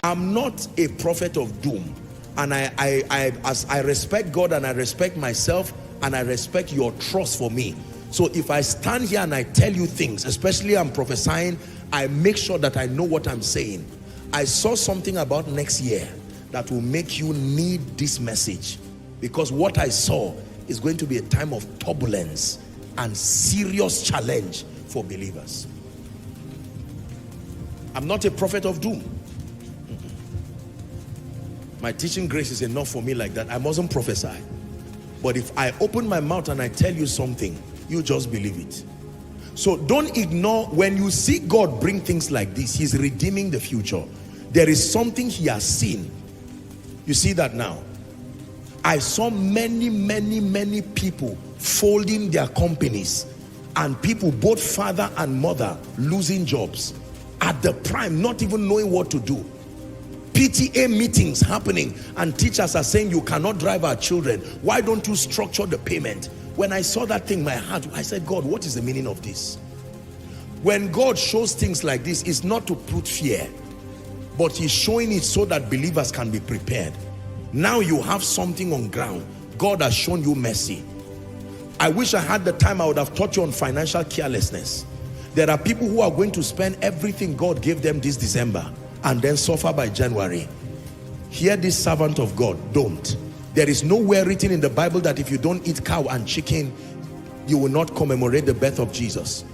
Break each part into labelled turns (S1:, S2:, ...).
S1: I'm not a prophet of doom. And as I respect God and I respect myself and I respect your trust for me. So if I stand here and I tell you things, especially I'm prophesying, I make sure that I know what I'm saying. I saw something about next year that will make you need this message, because what I saw is going to be a time of turbulence and serious challenge for believers. I'm not a prophet of doom. My teaching grace is enough for me like that. I mustn't prophesy. But if I open my mouth and I tell you something, you just believe it. So don't ignore when you see God bring things like this. He's redeeming the future. There is something he has seen. You see that now? I saw many people folding their companies, and people, both father and mother, losing jobs at the prime, not even knowing what to do. PTA meetings happening and teachers are saying, you cannot drive our children. Why don't you structure the payment? When I saw that thing, my heart, I said, God, what is the meaning of this? When God shows things like this, it's not to put fear, but he's showing it so that believers can be prepared. Now you have something on ground. God has shown you mercy. I wish I had the time. I would have taught you on financial carelessness. There are people who are going to spend everything God gave them this December and then suffer by January. Hear this servant of God, don't. There is nowhere written in the Bible that if you don't eat cow and chicken, you will not commemorate the birth of Jesus.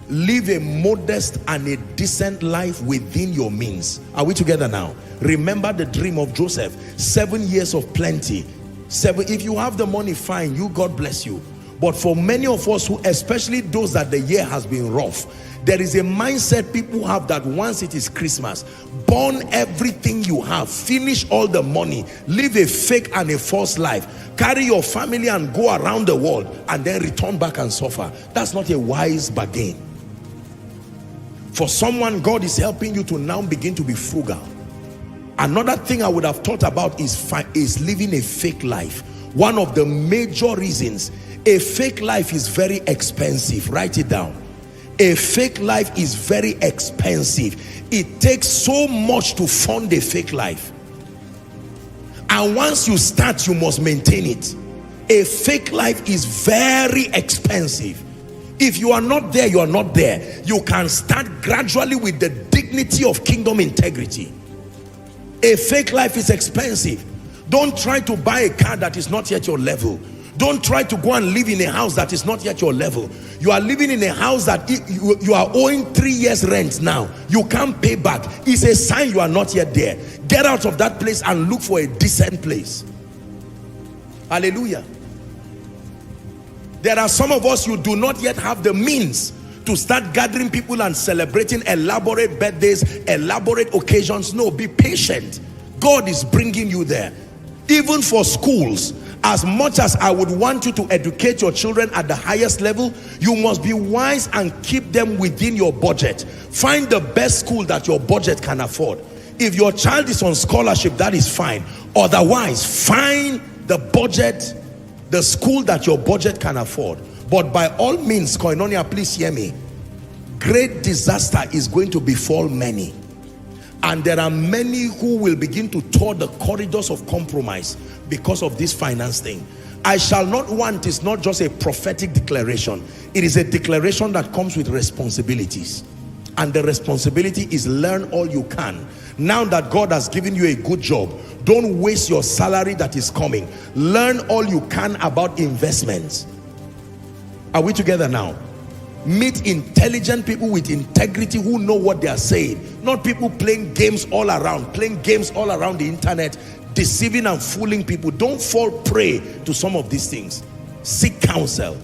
S1: Live a modest and a decent life within your means. Are we together now? Remember the dream of Joseph. 7 years of plenty. If you have the money, fine, you, God bless you. But for many of us, who, especially those that the year has been rough, there is a mindset people have that once it is Christmas, burn everything you have, finish all the money, live a fake and a false life, carry your family and go around the world, and then return back and suffer. That's not a wise bargain. For someone, God is helping you to now begin to be frugal. Another thing I would have thought about is living a fake life. One of the major reasons, a fake life is very expensive. Write it down. A fake life is very expensive. It takes so much to fund a fake life. And once you start, you must maintain it. A fake life is very expensive. If you are not there, you are not there. You can start gradually with the dignity of kingdom integrity. A fake life is expensive. Don't try to buy a car that is not yet your level. Don't try to go and live in a house that is not yet your level. You are living in a house that you are owing 3 years rent now. You can't pay back. It's a sign you are not yet there. Get out of that place and look for a decent place. Hallelujah. There are some of us, you do not yet have the means to start gathering people and celebrating elaborate birthdays, elaborate occasions. No, be patient. God is bringing you there. Even for schools, as much as I would want you to educate your children at the highest level, you must be wise and keep them within your budget. Find the best school that your budget can afford. If your child is on scholarship, that is fine. Otherwise, find the budget, the school that your budget can afford. But by all means, Koinonia, please hear me. Great disaster is going to befall many. And there are many who will begin to tour the corridors of compromise because of this finance thing. I shall not want is not just a prophetic declaration. It is a declaration that comes with responsibilities. And the responsibility is learn all you can. Now that God has given you a good job, don't waste your salary that is coming. Learn all you can about investments. Are we together now? Meet intelligent people with integrity who know what they are saying. Not people playing games all around, the internet, deceiving and fooling people. Don't fall prey to some of these things. Seek counsel.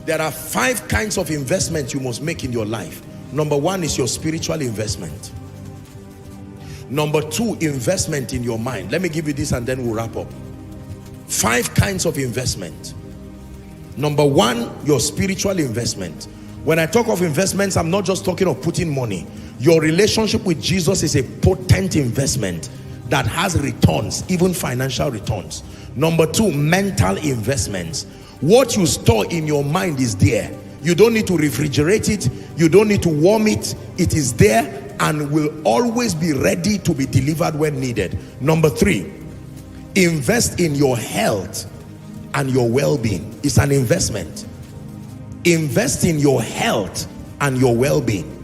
S1: There are 5 kinds of investments you must make in your life. Number 1 is your spiritual investment. Number 2, investment in your mind. Let me give you this and then we'll wrap up. 5 kinds of investment. Number 1, your spiritual investment. When I talk of investments, I'm not just talking of putting money. Your relationship with Jesus is a potent investment that has returns, even financial returns. Number 2, mental investments. What you store in your mind is there. You don't need to refrigerate it. You don't need to warm it. It is there. and will always be ready to be delivered when needed. Number 3, invest in your health and your well-being. It's an investment. Invest in your health and your well-being.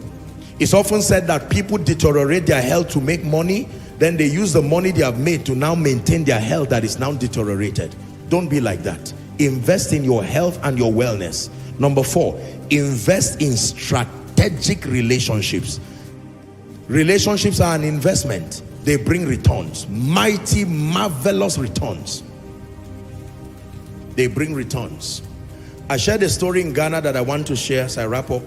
S1: It's often said that people deteriorate their health to make money, then they use the money they have made to now maintain their health that is now deteriorated. Don't be like that. Invest in your health and your wellness. Number 4, invest in strategic relationships. Relationships are an investment. They bring returns, mighty, marvelous returns. They bring returns. I shared a story in Ghana that I want to share as I wrap up.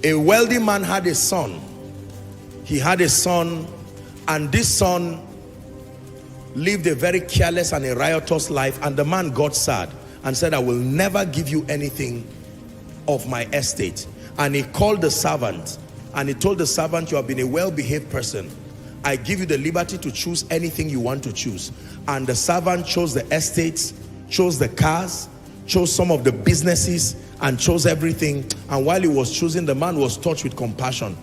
S1: A wealthy man had a son. He had a son, and this son lived a very careless and a riotous life, and the man got sad and said, I will never give you anything of my estate. And he called the servant and he told the servant, you have been a well-behaved person. I give you the liberty to choose anything you want to choose. And the servant chose the estates, chose the cars, chose some of the businesses, and chose everything. And while he was choosing, the man was touched with compassion.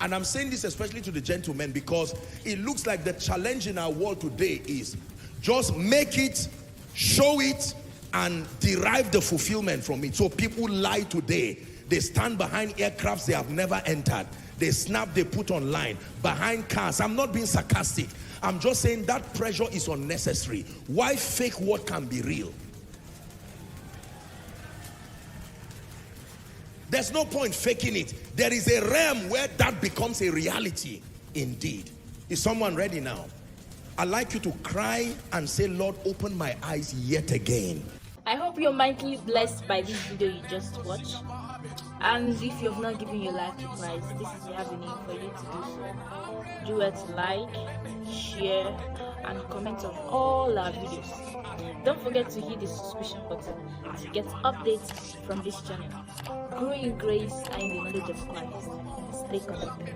S1: And I'm saying this especially to the gentlemen, because it looks like the challenge in our world today is just make it, show it, and derive the fulfillment from it. So people lie today. They stand behind aircrafts they have never entered. They snap, they put online, behind cars. I'm not being sarcastic. I'm just saying that pressure is unnecessary. Why fake what can be real? There's no point faking it. There is a realm where that becomes a reality indeed. Is someone ready now? I'd like you to cry and say, Lord, open my eyes yet again.
S2: I hope you're mightily blessed by this video you just watched. And if you have not given your life to Christ, this is the avenue for you to do so. Do it, like, share, and comment on all our videos. Don't forget to hit the subscription button to get updates from this channel. Grow in grace and in the knowledge of Christ. Stay connected.